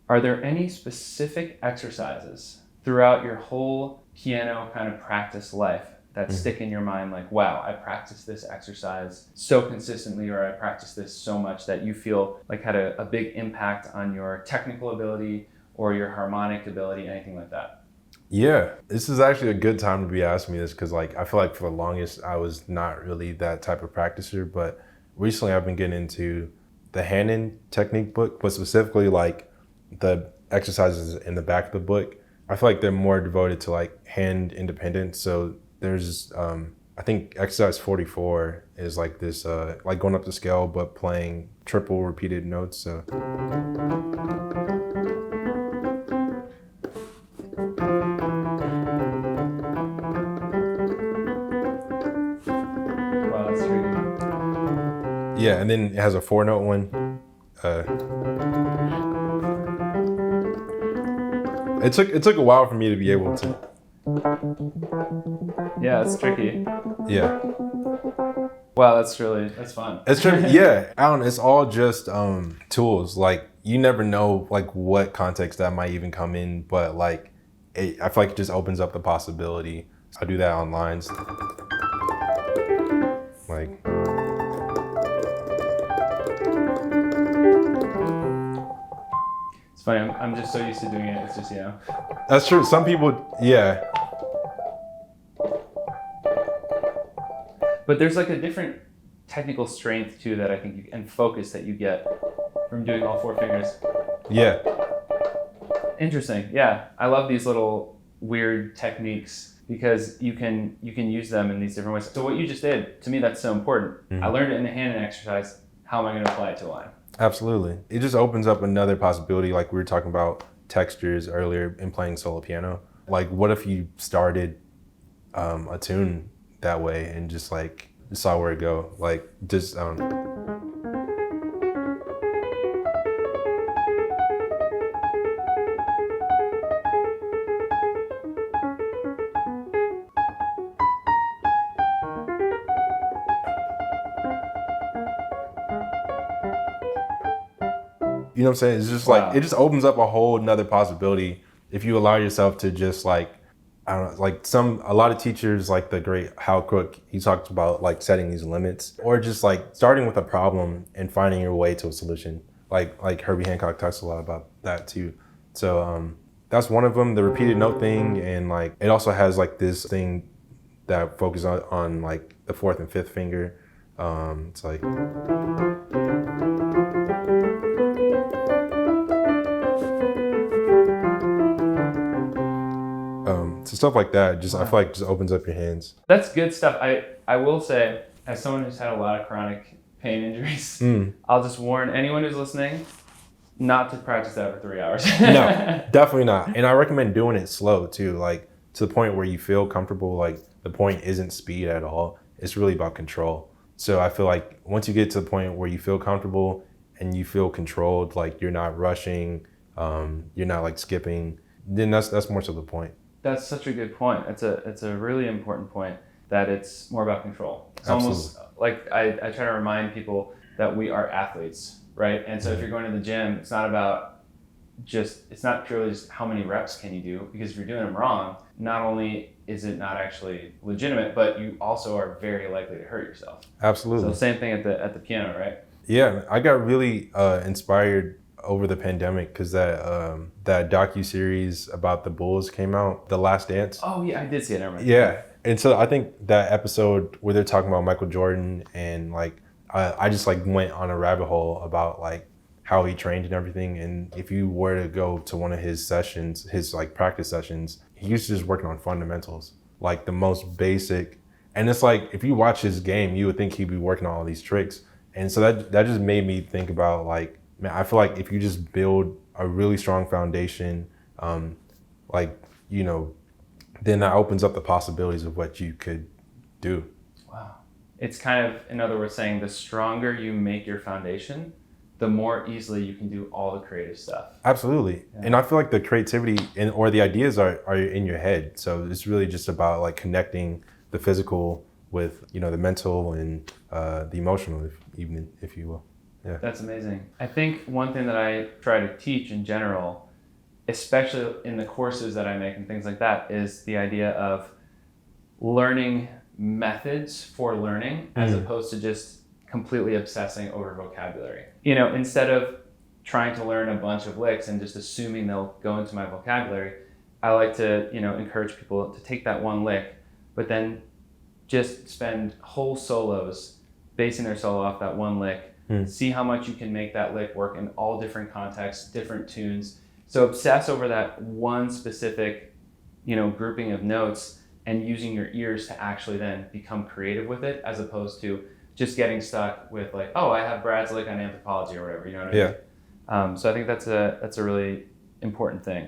Are there any specific exercises throughout your whole piano kind of practice life that stick in your mind, like, wow, I practiced this exercise so consistently, or I practiced this so much that you feel like had a big impact on your technical ability or your harmonic ability, anything like that? Yeah, this is actually a good time to be asking me this, because like I feel like for the longest I was not really that type of practicer, but recently I've been getting into the hand-in technique book, but specifically like the exercises in the back of the book. I feel like they're more devoted to like hand independence. So there's I think exercise 44 is like this like going up the scale but playing triple repeated notes. So Wow, that's tricky. yeah, and then it has a 4-note one. It took a while for me to be able to. Yeah, it's tricky. Yeah. Wow, that's fun. It's true. Yeah, I don't know. It's all just tools. Like you never know like what context that might even come in, but like I feel like it just opens up the possibility. I do that on lines. Like It's funny, I'm just so used to doing it. It's just, that's true. Some people, yeah. But there's like a different technical strength too that I think and focus that you get from doing all four fingers. Yeah. Interesting. Yeah, I love these little weird techniques because you can use them in these different ways. So what you just did, to me, that's so important. I learned it in the hand-in exercise. How am I going to apply it to a line? Absolutely. It just opens up another possibility. Like we were talking about textures earlier in playing solo piano. Like what if you started a tune that way and just like saw where it go? Like just you know what I'm saying? It's just like, it just opens up a whole nother possibility if you allow yourself to just like, I don't know, like a lot of teachers like the great Hal Crook, he talks about like setting these limits or just like starting with a problem and finding your way to a solution. Like Herbie Hancock talks a lot about that too. So that's one of them, the repeated note thing. And like, it also has like this thing that focuses on like the fourth and fifth finger. It's like, so stuff like that, just I feel like just opens up your hands. That's good stuff. I will say, as someone who's had a lot of chronic pain injuries, I'll just warn anyone who's listening not to practice that for 3 hours. No, definitely not. And I recommend doing it slow too, like to the point where you feel comfortable. Like the point isn't speed at all. It's really about control. So I feel like once you get to the point where you feel comfortable and you feel controlled, like you're not rushing, you're not like skipping, then that's more to the point. That's such a good point. It's a really important point that it's more about control. It's almost like I try to remind people that we are athletes, right? And so if you're going to the gym, it's not purely just how many reps can you do, because if you're doing them wrong, not only is it not actually legitimate, but you also are very likely to hurt yourself. Absolutely. So same thing at the piano, right? Yeah, I got really inspired over the pandemic because that docu-series about the Bulls came out, The Last Dance. Oh yeah, I did see it. Never mind. Yeah, and so I think that episode where they're talking about Michael Jordan and like I just like went on a rabbit hole about like how he trained and everything. And if you were to go to one of his sessions, his like practice sessions, he used to just working on fundamentals, like the most basic. And it's like if you watch his game, you would think he'd be working on all these tricks. And so that just made me think about like, man, I feel like if you just build a really strong foundation, like, you know, then that opens up the possibilities of what you could do. Wow. It's kind of, in other words, saying the stronger you make your foundation, the more easily you can do all the creative stuff. Absolutely. Yeah. And I feel like the creativity or the ideas are in your head. So it's really just about like connecting the physical with, you know, the mental and the emotional, if you will. Yeah. That's amazing. I think one thing that I try to teach in general, especially in the courses that I make and things like that, is the idea of learning methods for learning as opposed to just completely obsessing over vocabulary. You know, instead of trying to learn a bunch of licks and just assuming they'll go into my vocabulary, I like to, you know, encourage people to take that one lick, but then just spend whole solos basing their solo off that one lick. See how much you can make that lick work in all different contexts, different tunes. So obsess over that one specific, you know, grouping of notes and using your ears to actually then become creative with it, as opposed to just getting stuck with like, oh, I have Brad's lick on anthropology or whatever, you know what I mean? So I think that's a really important thing.